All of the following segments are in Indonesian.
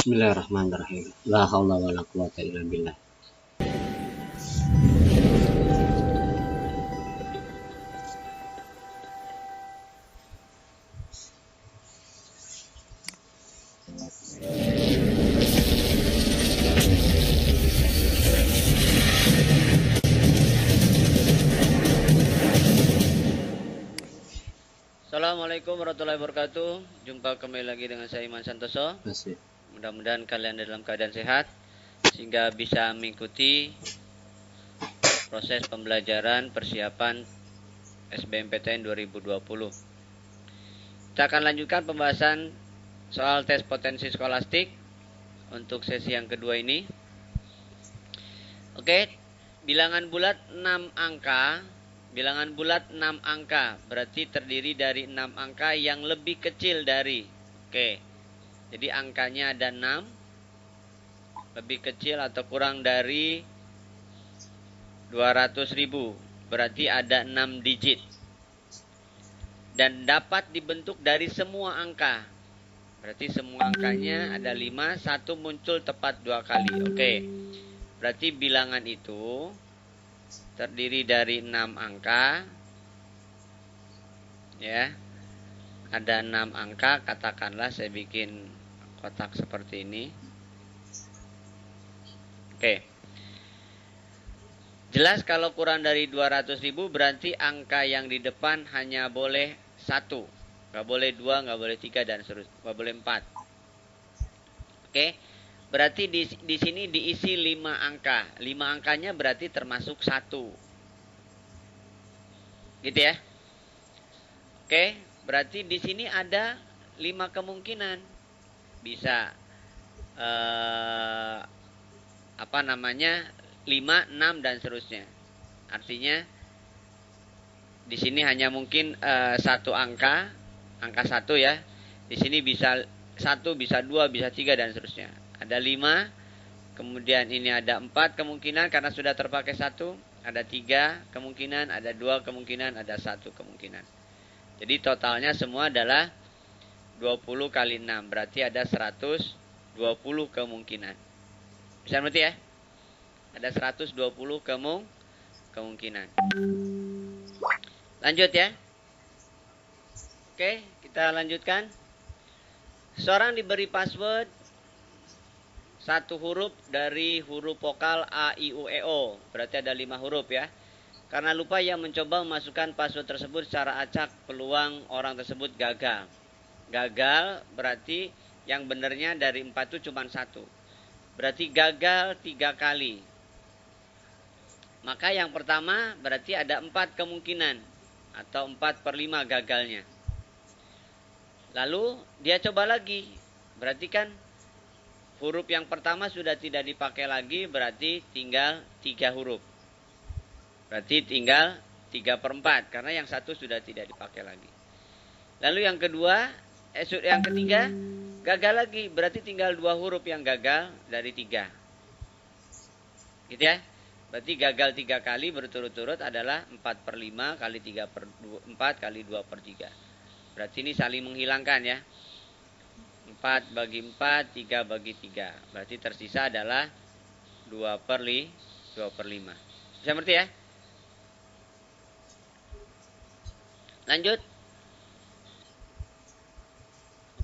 Bismillahirrahmanirrahim. La haula wala quwata illa billah. Assalamualaikum warahmatullahi wabarakatuh. Jumpa kembali lagi dengan saya Iman Santoso. Masih. Mudah-mudahan kalian dalam keadaan sehat sehingga bisa mengikuti proses pembelajaran persiapan SBMPTN 2020. Kita akan lanjutkan pembahasan soal tes potensi skolastik untuk sesi yang kedua ini. Oke, bilangan bulat 6 angka. Bilangan bulat 6 angka berarti terdiri dari 6 angka yang lebih kecil dari. Oke. Jadi angkanya ada 6. Lebih kecil atau kurang dari 200.000. Berarti ada 6 digit. Dan dapat dibentuk dari semua angka. Berarti semua angkanya ada 5, 1 muncul tepat 2 kali. Oke. Berarti bilangan itu terdiri dari 6 angka. Ya. Ada 6 angka, katakanlah saya bikin kotak seperti ini. Oke. Jelas kalau kurang dari 200.000 berarti angka yang di depan hanya boleh 1. Nggak boleh 2, nggak boleh 3 dan seterusnya. Nggak boleh 4. Oke. Berarti di sini diisi 5 angka. 5 angkanya berarti termasuk 1. Gitu ya. Oke, berarti di sini ada 5 kemungkinan. Bisa 5, 6 dan seterusnya. Artinya di sini hanya mungkin 1 angka 1 ya. Di sini bisa 1, bisa 2, bisa 3 dan seterusnya. Ada 5, kemudian ini ada 4 kemungkinan karena sudah terpakai 1, ada 3 kemungkinan, ada 2 kemungkinan, ada 1 kemungkinan. Jadi totalnya semua adalah 20 kali 6, berarti ada 120 kemungkinan. Bisa berarti ya? Ada 120 kemungkinan. Lanjut ya. Oke, kita lanjutkan. Seorang diberi password 1 huruf dari huruf vokal A, I, U, E, O. Berarti ada 5 huruf ya. Karena lupa ia mencoba memasukkan password tersebut secara acak, peluang orang tersebut gagal. Gagal berarti yang benarnya dari 4 itu cuma 1. Berarti gagal 3 kali. Maka yang pertama berarti ada 4 kemungkinan. Atau 4/5 gagalnya. Lalu dia coba lagi. Berarti kan huruf yang pertama sudah tidak dipakai lagi, berarti tinggal 3 huruf. Berarti tinggal 3/4, karena yang 1 sudah tidak dipakai lagi. Lalu yang kedua, yang ketiga, gagal lagi, berarti tinggal 2 huruf yang gagal dari 3. Gitu ya. Berarti gagal 3 kali berturut-turut adalah 4/5 kali 3/4 kali 2/3. Berarti ini saling menghilangkan ya. 4 bagi 4, 3 bagi 3. Berarti tersisa adalah 2/5. Bisa ngerti ya? Lanjut.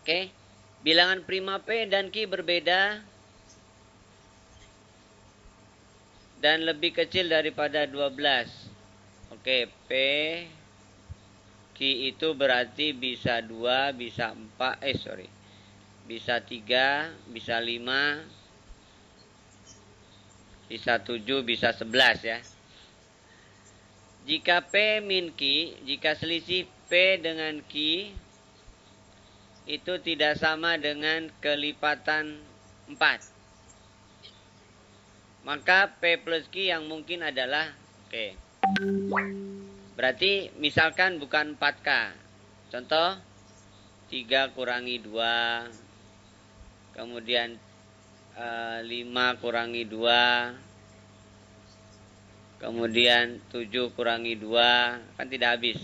Oke. Bilangan prima P dan Q berbeda dan lebih kecil daripada 12. Oke, P Q itu berarti bisa 2, bisa 4, bisa 3, bisa 5, bisa 7, bisa 11 ya. Jika P min Q, jika selisih P dengan Q itu tidak sama dengan kelipatan 4, maka P plus Q yang mungkin adalah oke. Berarti misalkan bukan 4K. Contoh 3 kurangi 2, kemudian 5 kurangi 2, kemudian 7 kurangi 2, kan tidak habis.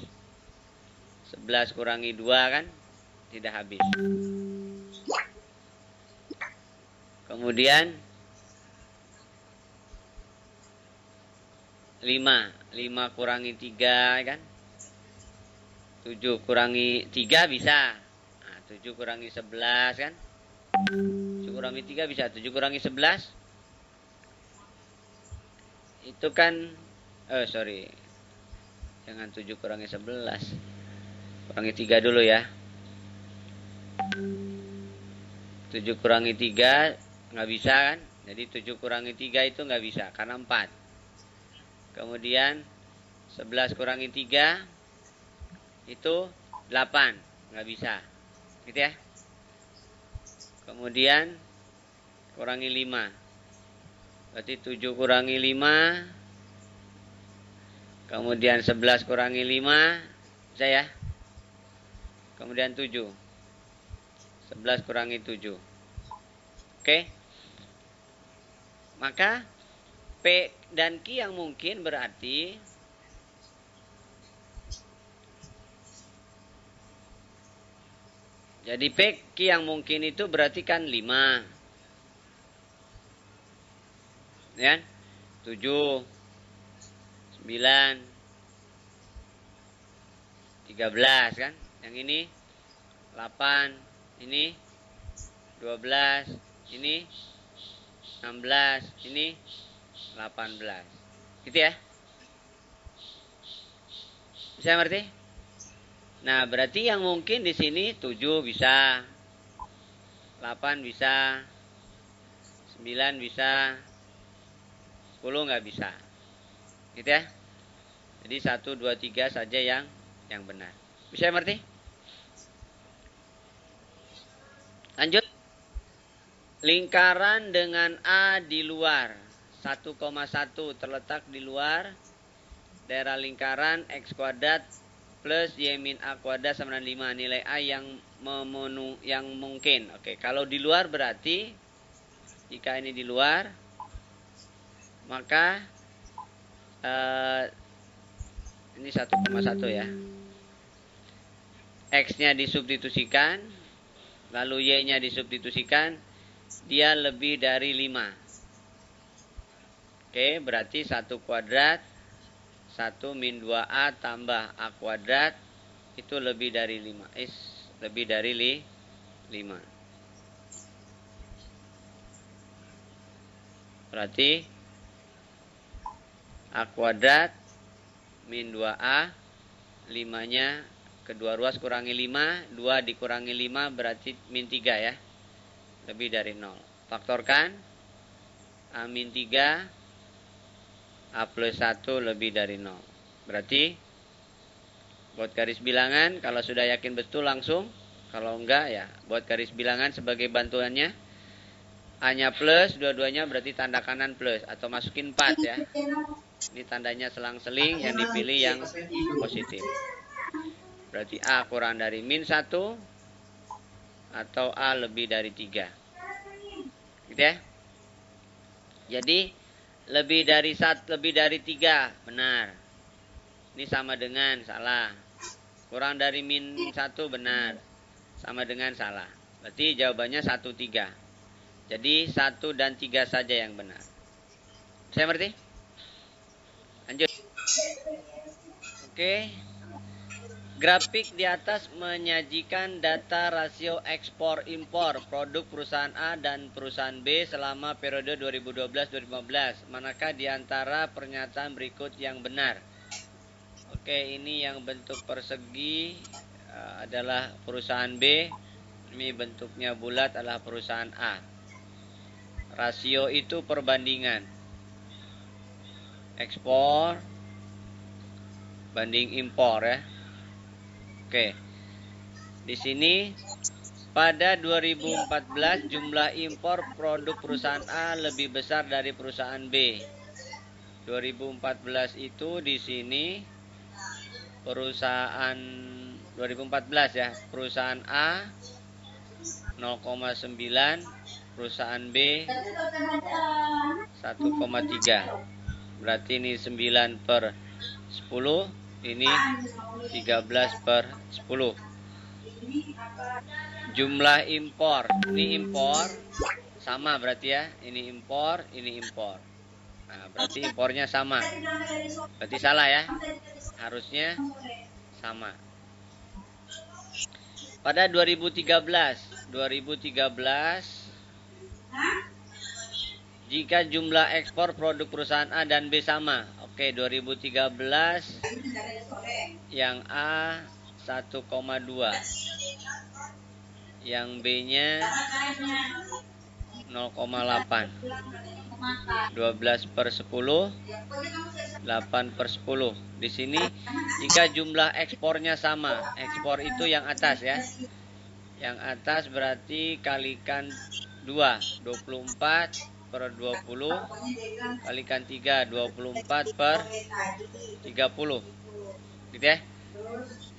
11 kurangi 2 kan tidak habis. Kemudian 5 kurangi 3 kan. 7 kurangi 3 bisa. Nah, 7 kurangi 11 kan. 7 kurangi 3 bisa. 7 kurangi 11 itu kan jangan 7 kurangi 11. Kurangi 3 dulu ya. 7 kurangi 3 nggak bisa kan. Jadi 7 kurangi 3 itu nggak bisa karena 4. Kemudian 11 kurangi 3 itu 8. Nggak bisa. Gitu ya. Kemudian kurangi 5. Berarti 7 kurangi 5. Kemudian 11 kurangi 5. Bisa ya. Kemudian 7. 11 kurangi 7. Oke. Maka P dan Q yang mungkin berarti jadi P Q yang mungkin itu berarti kan 5. Ya. 7 9 13 kan. Yang ini 8, ini 12, ini 16, ini 18. Gitu ya. Bisa ngerti? Nah, berarti yang mungkin di sini 7 bisa, 8 bisa, 9 bisa, 10 nggak bisa. Gitu ya. Jadi 1, 2, 3 saja yang benar. Bisa ngerti? Lanjut. Lingkaran dengan A di luar 1,1 terletak di luar daerah lingkaran X kuadrat plus Y min A kuadrat sama dengan 5. Nilai A yang mungkin. Oke, kalau di luar berarti jika ini di luar maka ini 1,1 ya. X-nya disubstitusikan, lalu Y-nya disubstitusikan, dia lebih dari 5. Oke, berarti 1 kuadrat 1 min 2A tambah A kuadrat itu lebih dari 5. Lebih dari 5. Berarti A kuadrat min 2A, 5-nya kedua ruas kurangi 5, 2 dikurangi 5 berarti min 3 ya. Lebih dari 0. Faktorkan A min 3, A plus 1 lebih dari 0. Berarti buat garis bilangan, kalau sudah yakin betul langsung. Kalau enggak ya buat garis bilangan sebagai bantuannya. A-nya plus, dua-duanya berarti tanda kanan plus. Atau masukin 4 ya. Ini tandanya selang-seling, yang dipilih yang positif. Berarti A kurang dari min 1 atau A lebih dari 3. Gitu ya. Jadi lebih dari 3 benar. Ini sama dengan salah. Kurang dari min 1 benar. Sama dengan salah. Berarti jawabannya 1, 3. Jadi 1 dan 3 saja yang benar. Saya ngerti? Lanjut. Oke. Grafik di atas menyajikan data rasio ekspor-impor produk perusahaan A dan perusahaan B selama periode 2012-2015. Manakah di antara pernyataan berikut yang benar? Oke, ini yang bentuk persegi adalah perusahaan B. Ini bentuknya bulat adalah perusahaan A. Rasio itu perbandingan. Ekspor banding impor ya. Oke. Di sini pada 2014 jumlah impor produk perusahaan A lebih besar dari perusahaan B. 2014 itu di sini perusahaan 2014 ya, perusahaan A 0,9, perusahaan B 1,3. Berarti ini 9/10, ini 13/10. Jumlah impor, ini impor sama berarti ya. Ini impor, ini impor. Nah, berarti impornya sama. Berarti salah ya. Harusnya sama. Pada 2013 jika jumlah ekspor produk perusahaan A dan B sama. Oke, 2013 yang A 1,2. Yang B-nya 0,8. 12/10, 8/10. Di sini jika jumlah ekspornya sama, ekspor itu yang atas ya. Yang atas berarti kalikan 2, 24/20, kalikan 3, 24/30. Gitu ya.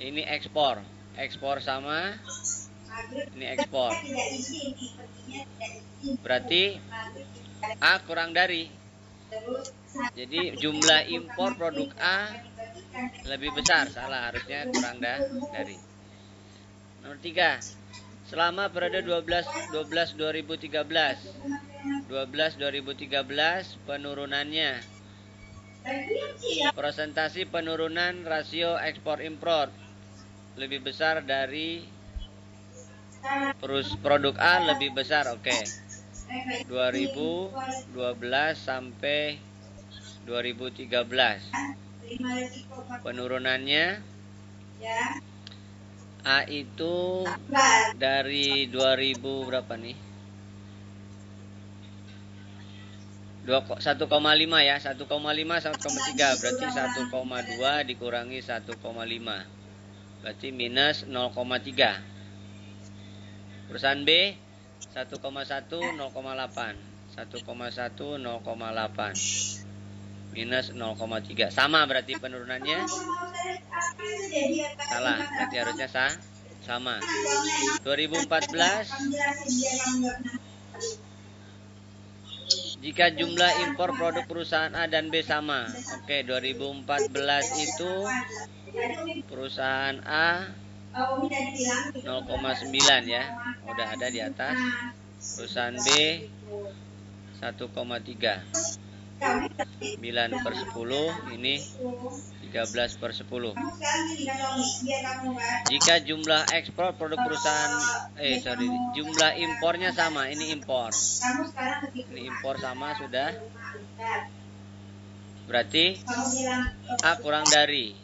Ini ekspor. Ekspor sama, ini ekspor. Berarti A kurang dari. Jadi jumlah impor produk A lebih besar. Salah, harusnya kurang dari. Nomor 3. Selama periode 12-2013 penurunannya. Persentase penurunan rasio ekspor impor lebih besar dari produk A lebih besar. Oke. 2012 sampai 2013. Penurunannya A itu dari 2000 berapa nih? 1,5 ya, 1,5 1,3 berarti 1,2 dikurangi 1,5 berarti minus 0,3. Perusahaan B 1,1 0,8 1,1 0,8 minus 0,3 sama berarti penurunannya. Salah, berarti harusnya sama. 2014 jika jumlah impor produk perusahaan A dan B sama. Oke, 2014 itu perusahaan A 0,9 ya. Udah ada di atas. Perusahaan B 1,3. 9/10 ini 13/10. Jika jumlah ekspor produk perusahaan jumlah impornya sama, ini impor. Ini impor sama sudah. Berarti A kurang dari.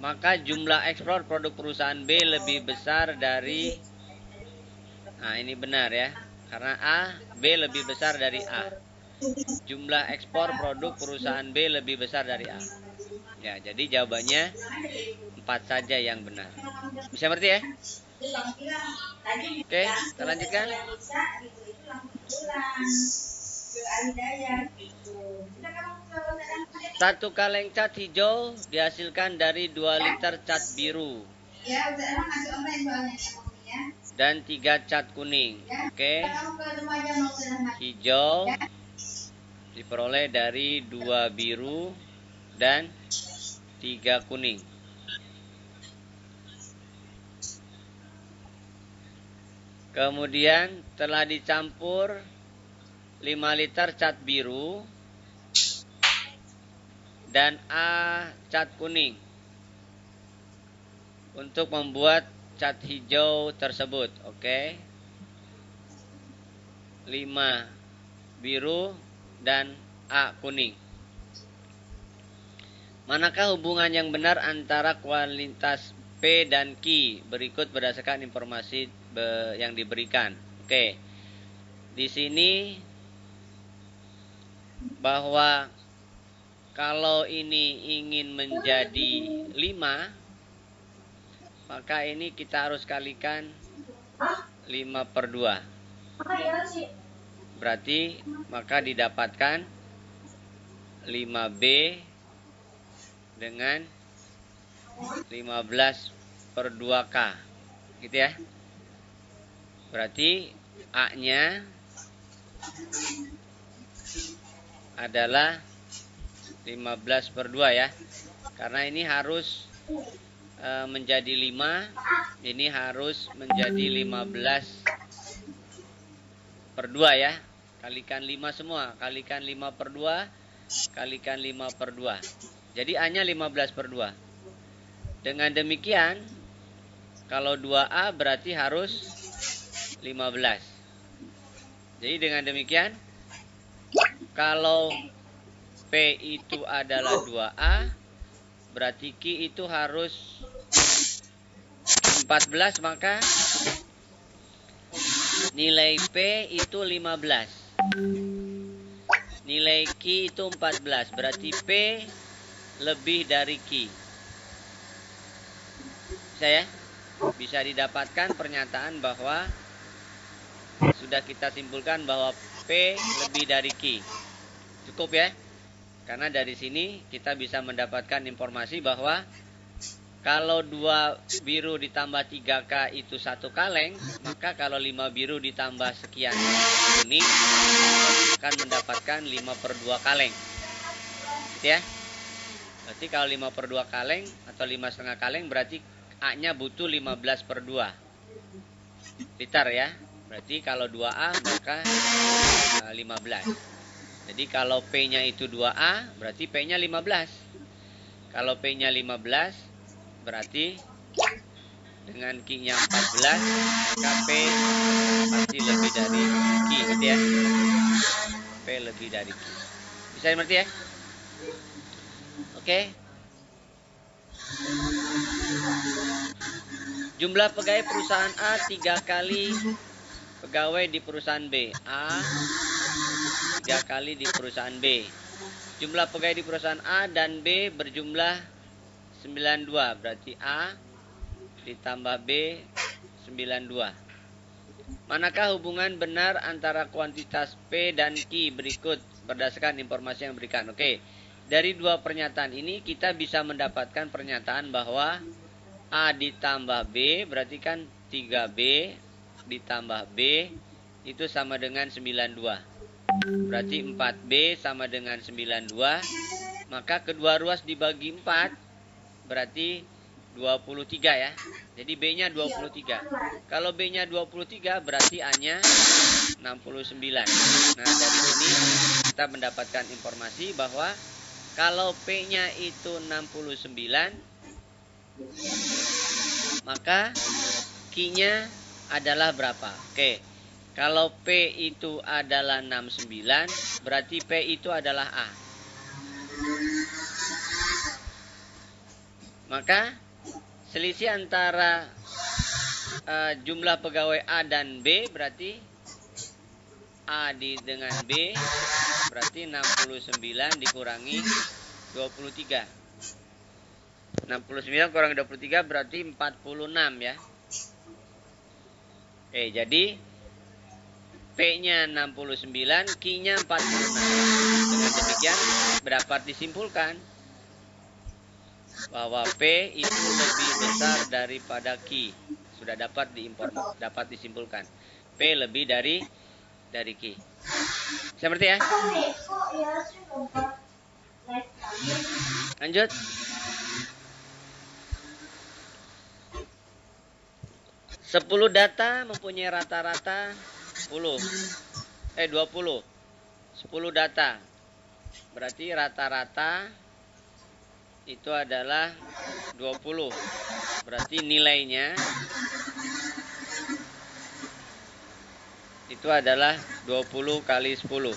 Maka jumlah ekspor produk perusahaan B lebih besar dari. Nah, ini benar ya. Karena B lebih besar dari A. Jumlah ekspor produk perusahaan B lebih besar dari A. Ya, jadi jawabannya 4 saja yang benar. Bisa ngerti ya? Oke, kita lanjutkan. 1 kaleng cat hijau dihasilkan dari 2 liter cat biru dan 3 cat kuning. Oke. Hijau diperoleh dari 2 biru dan 3 kuning. Kemudian telah dicampur 5 liter cat biru dan A cat kuning untuk membuat cat hijau tersebut. Oke. 5 biru dan A kuning. Manakah hubungan yang benar antara kualitas P dan Q berikut berdasarkan informasi yang diberikan? Oke. Di sini bahwa kalau ini ingin menjadi 5, maka ini kita harus kalikan 5/2. Berarti maka didapatkan 5B dengan 15/2K. Gitu ya. Berarti A-nya adalah 15/2 ya. Karena ini harus menjadi 5, ini harus menjadi 15 per 2 ya. Kalikan 5 semua. Kalikan 5 per 2. Kalikan 5 per 2. Jadi A-nya 15 per 2. Dengan demikian, kalau 2A berarti harus 15. Jadi dengan demikian, kalau P itu adalah 2A, berarti Q itu harus 14, maka nilai P itu 15. Nilai Q itu 14, berarti P lebih dari Q. Bisa ya? Bisa didapatkan pernyataan bahwa sudah kita simpulkan bahwa P lebih dari Q. Cukup ya? Karena dari sini kita bisa mendapatkan informasi bahwa kalau 2 biru ditambah 3K itu 1 kaleng, maka kalau 5 biru ditambah sekian kuning akan mendapatkan 5 per 2 kaleng. Gitu ya? Berarti kalau 5 per 2 kaleng atau 5,5 kaleng berarti A-nya butuh 15 per 2 liter ya. Berarti kalau 2A maka 15. Jadi kalau P-nya itu 2A berarti P-nya 15. Kalau P-nya 15 berarti dengan Q-nya 14 maka P pasti lebih dari Q gitu ya. P lebih dari Q. Bisa dimengerti ya? Oke. Jumlah pegawai perusahaan A 3 kali pegawai di perusahaan B. A 3 kali di perusahaan B. Jumlah pegawai di perusahaan A dan B berjumlah 92. Berarti A ditambah B 92. Manakah hubungan benar antara kuantitas P dan Q berikut berdasarkan informasi yang diberikan? Oke. Dari dua pernyataan ini kita bisa mendapatkan pernyataan bahwa A ditambah B berarti kan 3B ditambah B itu sama dengan 92. Berarti 4B sama dengan 92. Maka kedua ruas dibagi 4 berarti 23 ya. Jadi B-nya 23. Kalau B-nya 23 berarti A-nya 69. Nah, dari sini kita mendapatkan informasi bahwa kalau P-nya itu 69, maka Q-nya adalah berapa? Oke. Kalau P itu adalah 69, berarti P itu adalah A. Maka selisih antara jumlah pegawai A dan B berarti A dengan B berarti 69 dikurangi 23. 69 kurang 23 berarti 46 ya. Oke, jadi P-nya 69, Q-nya 46. Dengan demikian dapat disimpulkan bahwa P itu lebih besar daripada Q. Sudah dapat disimpulkan. P lebih dari Q. Seperti ya? Lanjut. Sepuluh data mempunyai rata-rata 20. 10 data. Berarti rata-rata itu adalah 20. Berarti nilainya itu adalah 20 kali 10.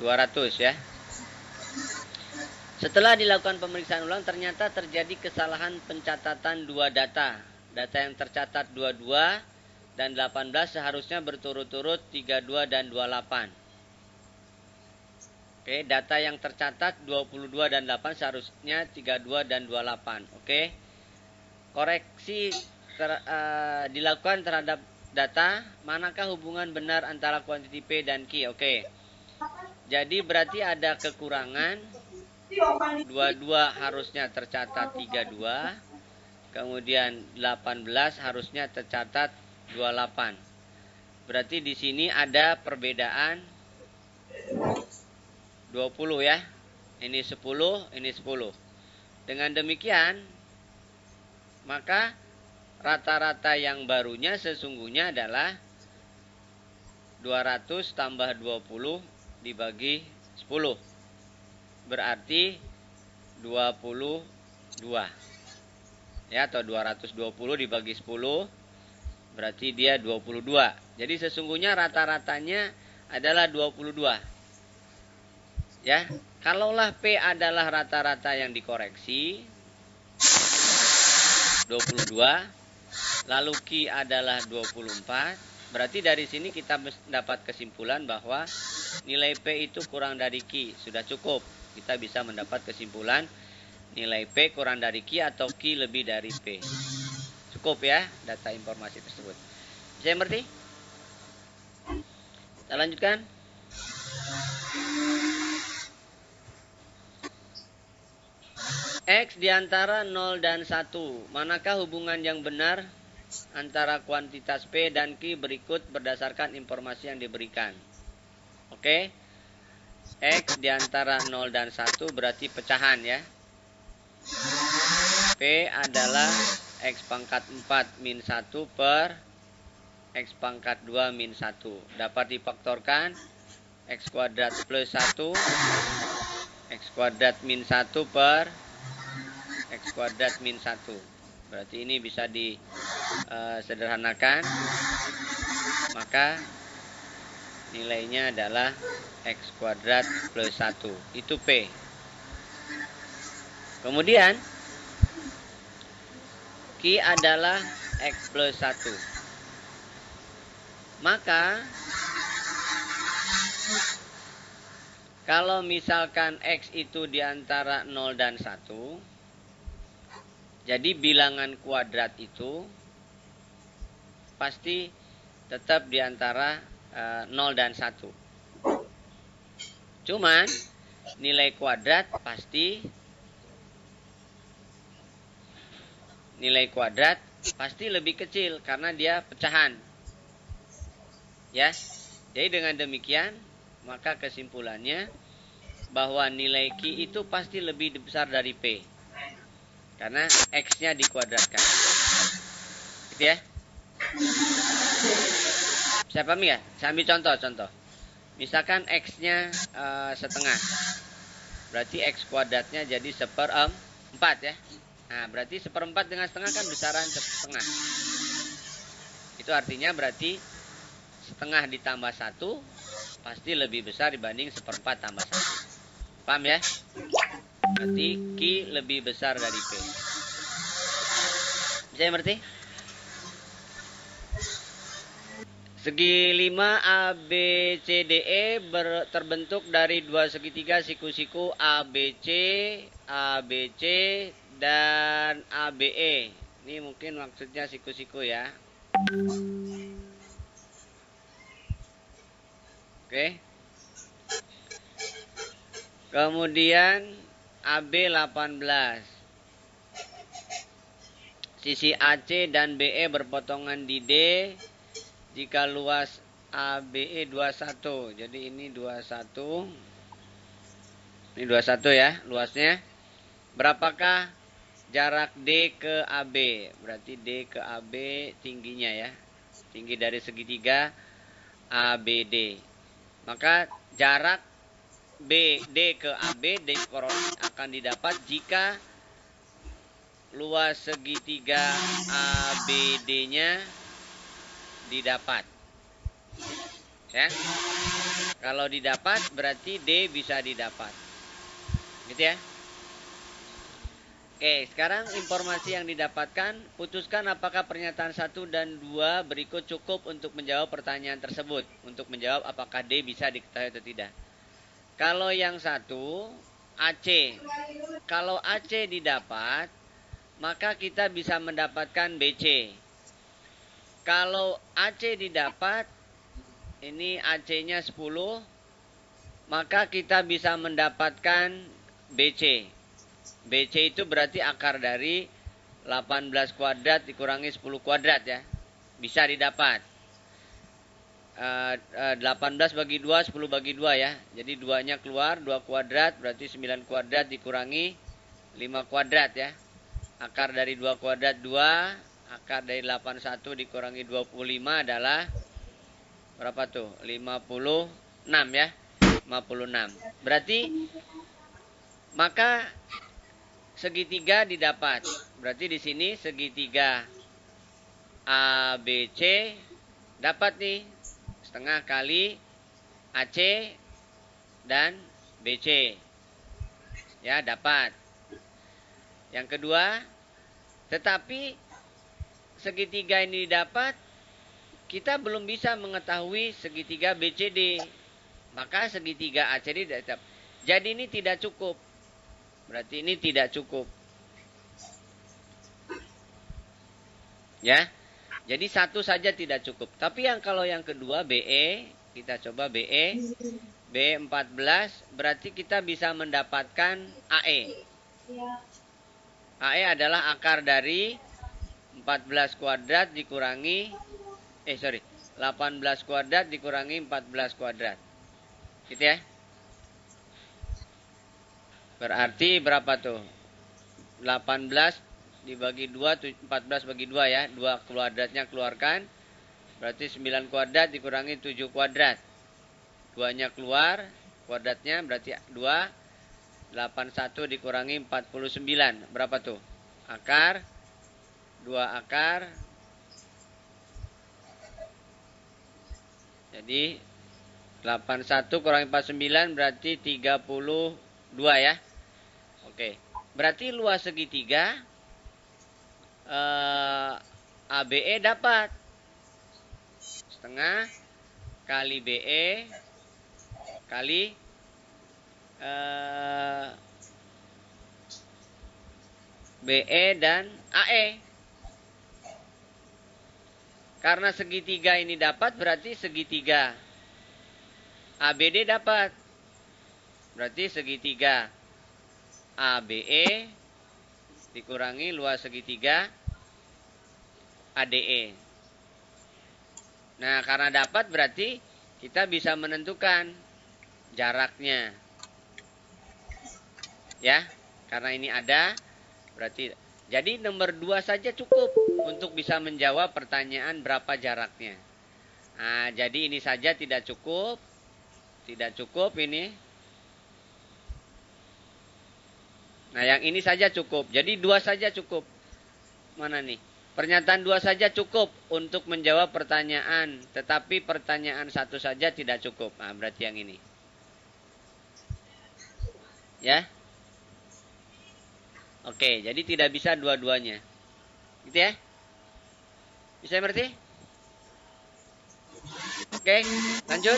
200 ya. Setelah dilakukan pemeriksaan ulang ternyata terjadi kesalahan pencatatan dua data. Data yang tercatat 22 dan 18 seharusnya berturut-turut 32 dan 28. Oke, data yang tercatat 22 dan 8 seharusnya 32 dan 28. Oke. Koreksi dilakukan terhadap data, manakah hubungan benar antara kuantiti P dan Q? Oke. Jadi berarti ada kekurangan 22 harusnya tercatat 32. Kemudian 18 harusnya tercatat 28. Berarti di sini ada perbedaan 20 ya. Ini 10, ini 10. Dengan demikian, maka rata-rata yang barunya sesungguhnya adalah 200 tambah 20 dibagi 10. Berarti 22. Ya, atau 220 dibagi 10 berarti dia 22. Jadi sesungguhnya rata-ratanya adalah 22. Ya, kalaulah P adalah rata-rata yang dikoreksi 22, lalu Q adalah 24, berarti dari sini kita dapat kesimpulan bahwa nilai P itu kurang dari Q, sudah cukup. Kita bisa mendapat kesimpulan nilai P kurang dari Q atau Q lebih dari P. Cukup ya data informasi tersebut. Bisa mengerti? Kita lanjutkan. X diantara 0 dan 1. Manakah hubungan yang benar antara kuantitas P dan Q berikut berdasarkan informasi yang diberikan? Oke. X diantara 0 dan 1 berarti pecahan ya. P adalah X pangkat 4 min 1 per X pangkat 2 min 1. Dapat difaktorkan X kuadrat plus 1 X kuadrat min 1 per X kuadrat min 1. Berarti ini bisa disederhanakan. Maka nilainya adalah X kuadrat plus 1. Itu P. Kemudian Q adalah X plus 1. Maka kalau misalkan X itu diantara 0 dan 1, jadi bilangan kuadrat itu pasti tetap diantara 0 dan 1. Cuman nilai kuadrat pasti lebih kecil karena dia pecahan. Ya. Jadi dengan demikian maka kesimpulannya bahwa nilai Q itu pasti lebih besar dari P. Karena X-nya dikuadratkan. Gitu ya. Bisa paham ya? Saya ambil contoh. Misalkan X-nya setengah. Berarti X kuadratnya jadi 1/4 ya. Nah, berarti 1/4 dengan setengah kan besaran setengah. Itu artinya berarti setengah ditambah 1 pasti lebih besar dibanding 1/4 tambah 1. Paham ya? Berarti Q lebih besar dari P. Bisa mengerti? Segi 5 ABCDE terbentuk dari dua segitiga siku-siku ABC, ABC, dan ABE. Ini mungkin maksudnya siku-siku ya. Oke. Kemudian AB 18. Sisi AC dan BE berpotongan di D jika luas ABE 21. Jadi ini 21. Ini 21 ya luasnya. Berapakah jarak D ke AB? Berarti D ke AB tingginya ya. Tinggi dari segitiga ABD. Maka jarak BD ke AB akan didapat jika luas segitiga ABD-nya didapat. Ya. Kalau didapat berarti D bisa didapat. Gitu ya. Oke, sekarang informasi yang didapatkan, putuskan apakah pernyataan 1 dan 2 berikut cukup untuk menjawab pertanyaan tersebut. Untuk menjawab apakah D bisa diketahui atau tidak. Kalau yang 1, AC. Kalau AC didapat, maka kita bisa mendapatkan BC. Kalau AC didapat, ini AC-nya 10, maka kita bisa mendapatkan BC. BC itu berarti akar dari 18 kuadrat dikurangi 10 kuadrat ya. Bisa didapat. 18 bagi 2, 10 bagi 2 ya. Jadi 2-nya keluar, 2 kuadrat berarti 9 kuadrat dikurangi 5 kuadrat ya. Akar dari 2 kuadrat 2, akar dari 81 dikurangi 25 adalah Berapa tuh? 56 ya. 56. Berarti maka segitiga didapat. Berarti di sini segitiga ABC dapat nih setengah kali AC dan BC. Ya, dapat. Yang kedua, tetapi segitiga ini dapat, kita belum bisa mengetahui segitiga BCD. Maka segitiga ACD dapat. Jadi ini tidak cukup. Berarti ini tidak cukup. Ya. Jadi satu saja tidak cukup. Tapi kalau yang kedua BE, kita coba BE. B14 berarti kita bisa mendapatkan AE. AE adalah akar dari 14 kuadrat dikurangi 18 kuadrat dikurangi 14 kuadrat. Gitu ya. Berarti berapa tuh? 18 dibagi 2, 14 bagi 2 ya. 2 kuadratnya keluarkan. Berarti 9 kuadrat dikurangi 7 kuadrat. 2-nya keluar. Kuadratnya berarti 2. 81 dikurangi 49. Berapa tuh? Akar. 2 akar. Jadi 81 kurangi 49 berarti 32 ya. Oke. Berarti luas segitiga ABE dapat setengah kali BE kali BE dan AE. Karena segitiga ini dapat, berarti segitiga ABD dapat. Berarti segitiga ABE dikurangi luas segitiga ADE. Nah, karena dapat berarti kita bisa menentukan jaraknya. Ya, karena ini ada, berarti jadi nomor 2 saja cukup untuk bisa menjawab pertanyaan berapa jaraknya. Nah, jadi ini saja tidak cukup. Tidak cukup ini. Nah, yang ini saja cukup. Jadi 2 saja cukup. Mana nih? Pernyataan 2 saja cukup untuk menjawab pertanyaan. Tetapi pertanyaan 1 saja tidak cukup. Nah, berarti yang ini. Ya. Oke, jadi tidak bisa dua-duanya. Gitu ya? Bisa berarti? Oke, lanjut.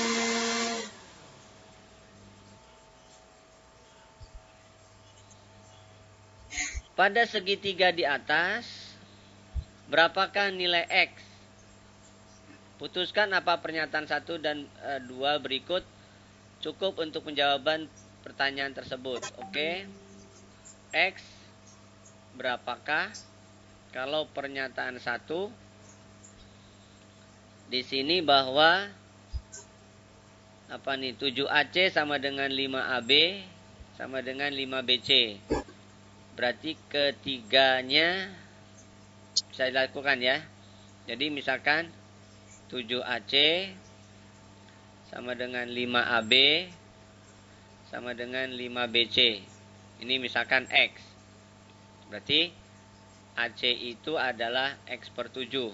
Pada segitiga di atas, berapakah nilai X? Putuskan apa pernyataan 1 dan 2 berikut cukup untuk penjawaban pertanyaan tersebut. Oke. X berapakah? Kalau pernyataan 1 di sini bahwa apa nih? 7AC sama dengan 5AB sama dengan 5BC. Berarti ketiganya bisa dilakukan ya. Jadi misalkan 7AC sama dengan 5AB sama dengan 5BC. Ini misalkan X. Berarti AC itu adalah X per 7.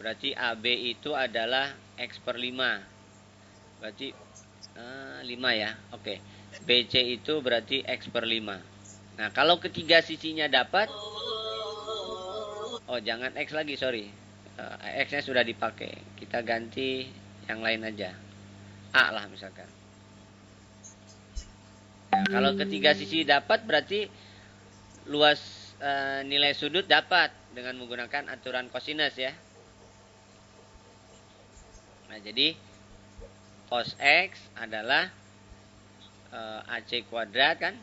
Berarti AB itu adalah X per 5. Berarti 5 ya. Oke. BC itu berarti X per 5. Nah, kalau ketiga sisinya dapat, oh jangan X lagi, sorry. X-nya sudah dipakai. Kita ganti yang lain aja. A lah misalkan. Nah, kalau ketiga sisi dapat, berarti luas nilai sudut dapat dengan menggunakan aturan kosinus ya. Nah, jadi cos X adalah AC kuadrat kan,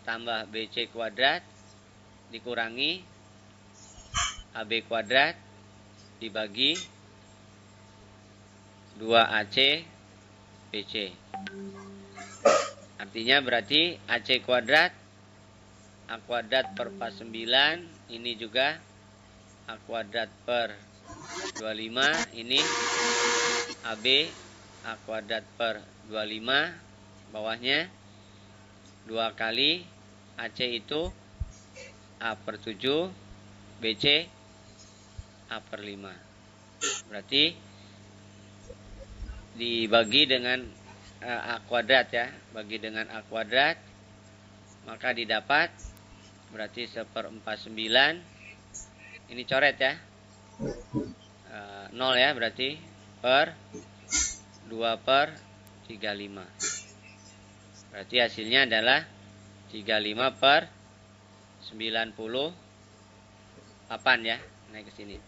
tambah BC kuadrat dikurangi AB kuadrat dibagi 2AC BC. Artinya berarti AC kuadrat A kuadrat per 49, ini juga A kuadrat per 25 ini AB A kuadrat per 25, bawahnya 2 kali AC itu A per 7, BC A per 5. Berarti dibagi dengan A kuadrat ya, bagi dengan A kuadrat, maka didapat berarti 1/49. Ini coret ya, 0 ya, berarti per 2/35. Berarti hasilnya adalah 35/98 ya, naik ke sini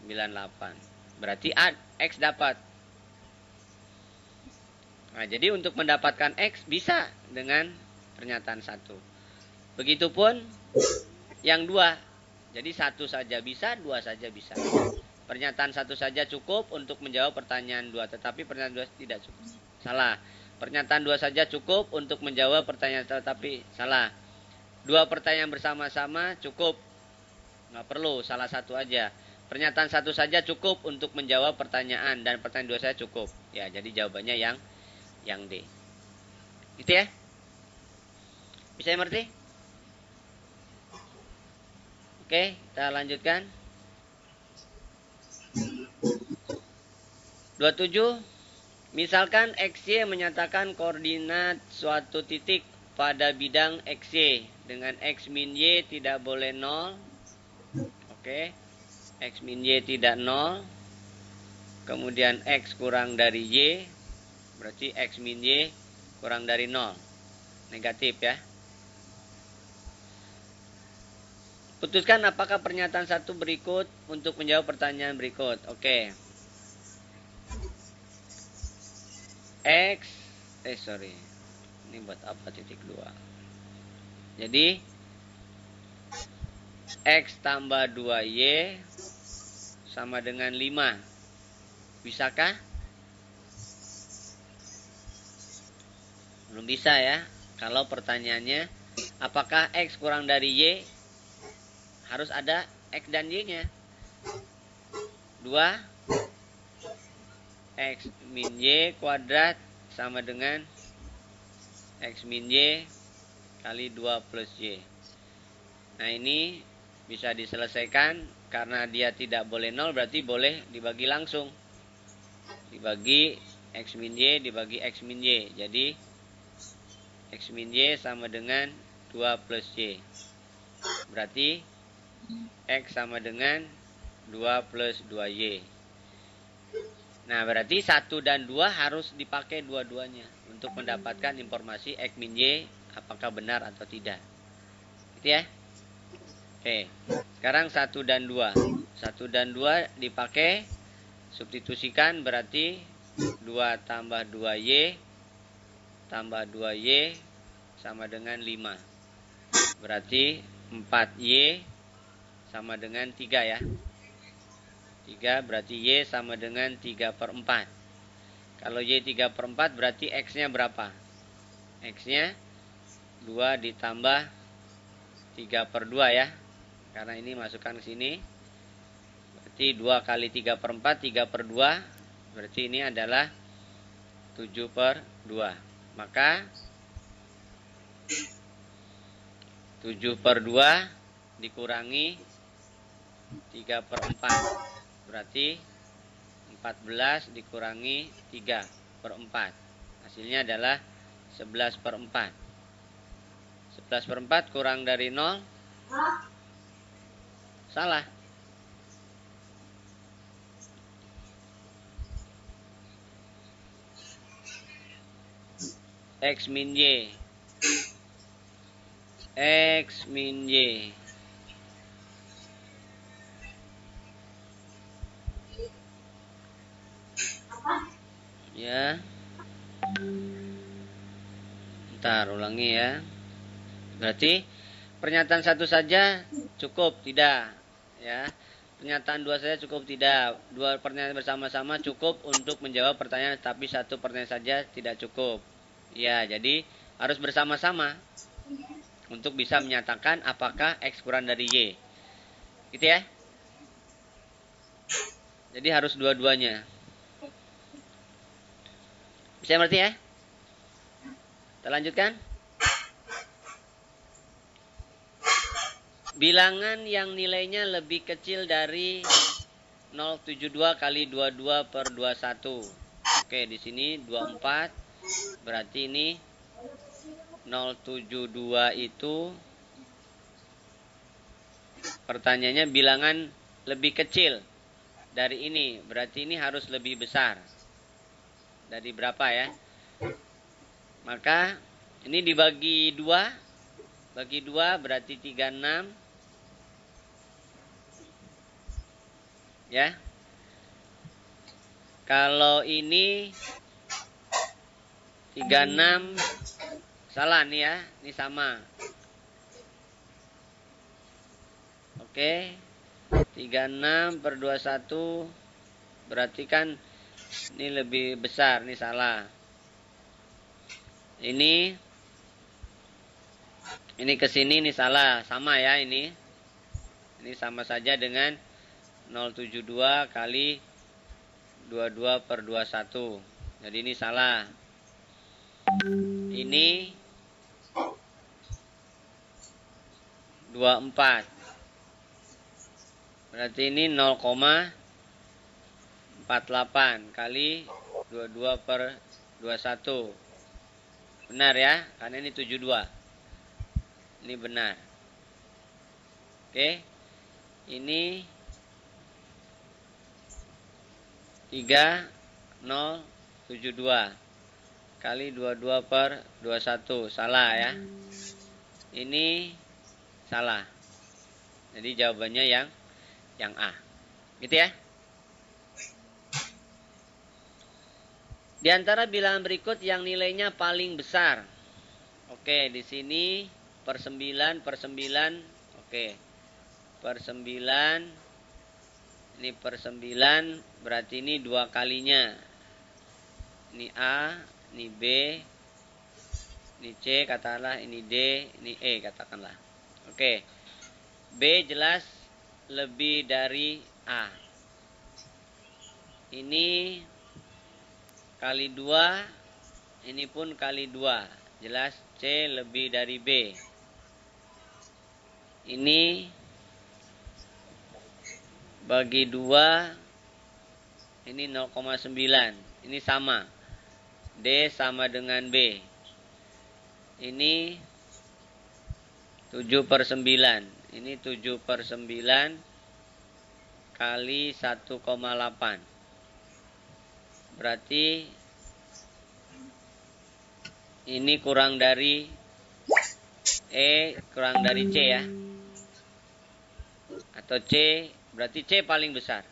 98. Berarti X dapat. Nah, jadi untuk mendapatkan X bisa dengan pernyataan 1. Begitupun yang 2. Jadi 1 saja bisa, 2 saja bisa. Pernyataan 1 saja cukup untuk menjawab pertanyaan 2, tetapi pernyataan 2 tidak cukup. Salah. Pernyataan 2 saja cukup untuk menjawab pertanyaan, tetapi salah. 2 pertanyaan bersama-sama cukup. Nggak perlu, salah satu aja. Pernyataan 1 saja cukup untuk menjawab pertanyaan, dan pertanyaan 2 saja cukup. Ya, jadi jawabannya yang D. Gitu ya? Bisa mengerti? Oke, kita lanjutkan. 27. Misalkan XY menyatakan koordinat suatu titik pada bidang XY dengan X min Y tidak boleh 0. Oke. X min Y tidak 0. Kemudian X kurang dari Y, berarti X min Y kurang dari 0. Negatif ya. Putuskan apakah pernyataan 1 berikut untuk menjawab pertanyaan berikut. Oke. Ini buat apa titik 2? Jadi X tambah 2Y sama dengan 5. Bisakah? Belum bisa ya. Kalau pertanyaannya apakah X kurang dari Y, harus ada X dan Y-nya. 2 X min Y kuadrat sama dengan X min Y kali 2 plus Y. Nah, ini bisa diselesaikan karena dia tidak boleh 0, berarti boleh dibagi langsung. Dibagi X min Y dibagi X min Y. Jadi X min Y sama dengan 2 plus Y. Berarti X sama dengan 2 plus 2Y. Nah, berarti 1 dan 2 harus dipakai dua-duanya untuk mendapatkan informasi X min Y apakah benar atau tidak. Gitu ya. Oke. Sekarang 1 dan 2. 1 dan 2 dipakai, substitusikan, berarti 2 tambah 2Y tambah 2Y sama dengan 5. Berarti 4Y sama dengan 3 ya. 3 berarti Y sama dengan 3/4. Kalau Y 3/4 berarti X-nya berapa? X-nya 2 ditambah 3/2 ya. Karena ini masukkan ke sini. Berarti 2 kali 3/4, 3/2. Berarti ini adalah 7/2. Maka 7/2 dikurangi 3/4, berarti 14 dikurangi 3/4. Hasilnya adalah 11/4. 11/4 kurang dari 0. Salah. X min Y. X min Y. Ya. Ntar ulangi ya. Berarti pernyataan 1 saja cukup tidak ya. Pernyataan 2 saja cukup tidak. 2 pernyataan bersama-sama cukup untuk menjawab pertanyaan, tapi 1 pertanyaan saja tidak cukup. Ya, jadi harus bersama-sama untuk bisa menyatakan apakah X kurang dari Y. Gitu ya. Jadi harus dua-duanya. Bisa ngerti ya? Kita lanjutkan. Bilangan yang nilainya lebih kecil dari 0,72 kali 22 per 21. Oke, di sini 24. Berarti ini 0,72 itu pertanyaannya bilangan lebih kecil dari ini. Berarti ini harus lebih besar. Dari berapa ya? Maka ini dibagi 2. Bagi 2 berarti 36. Ya. Kalau ini 36 salah nih ya, ini sama. Oke. 36 per 21 berarti kan ini lebih besar, ini salah. Ini ke sini ini salah, sama ya ini. Ini sama saja dengan 0,72 kali 22 per 21. Jadi ini salah. Ini 24. Berarti ini 0,48 kali 22 per 21. Benar ya? Karena ini 72. Ini benar. Oke. Ini 3072 kali 22 per 21. Salah ya. Ini salah. Jadi jawabannya yang A. Gitu ya. Di antara bilangan berikut yang nilainya paling besar. Oke, di sini per 9 per 9. Oke. Per 9. Ini per 9 berarti ini 2 kalinya. Ini A, ini B, ini C katakanlah, ini D, ini E katakanlah. Oke. B jelas lebih dari A. Ini kali 2, ini pun kali 2. Jelas C lebih dari B. Ini bagi 2, ini 0,9. Ini sama. D sama dengan B. Ini 7 per 9. Ini 7 per 9 kali 1,8. Berarti ini kurang dari E, kurang dari C ya. Atau C, berarti C paling besar.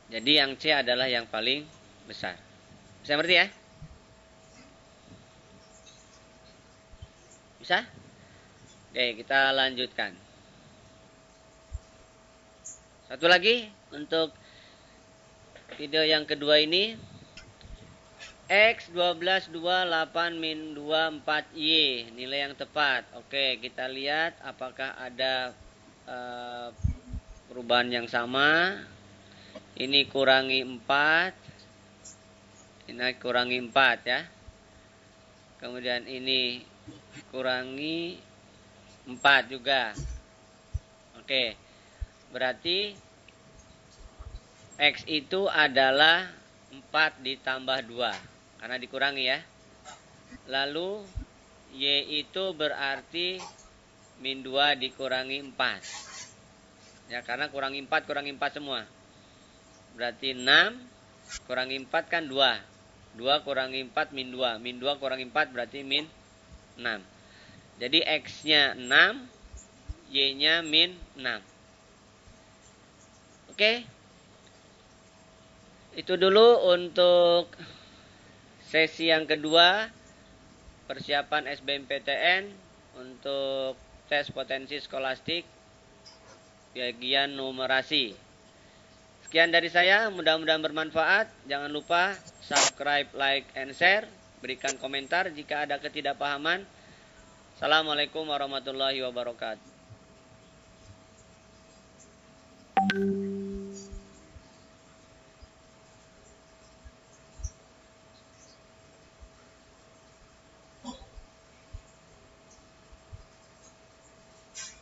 Jadi yang C adalah yang paling besar. Bisa ngerti ya? Bisa? Oke, kita lanjutkan. Satu lagi untuk video yang kedua ini. X 12 2 8 min 2 4 Y. Nilai yang tepat. Oke, kita lihat apakah ada perubahan yang sama. Ini kurangi 4. Ini kurangi 4 ya. Kemudian ini kurangi 4 juga. Oke. Berarti X itu adalah 4 ditambah 2. Karena dikurangi ya. Lalu Y itu berarti min 2 dikurangi 4. Ya, karena kurangi 4 semua. Berarti 6 kurangi 4 kan 2. 2 kurangi 4 min 2. Min 2 kurangi 4 berarti min 6. Jadi X-nya 6, Y-nya min 6. Oke. Itu dulu untuk sesi yang kedua. Persiapan SBMPTN untuk tes potensi skolastik bagian numerasi. Sekian dari saya, mudah-mudahan bermanfaat. Jangan lupa subscribe, like, and share. Berikan komentar jika ada ketidakpahaman. Assalamualaikum warahmatullahi wabarakatuh.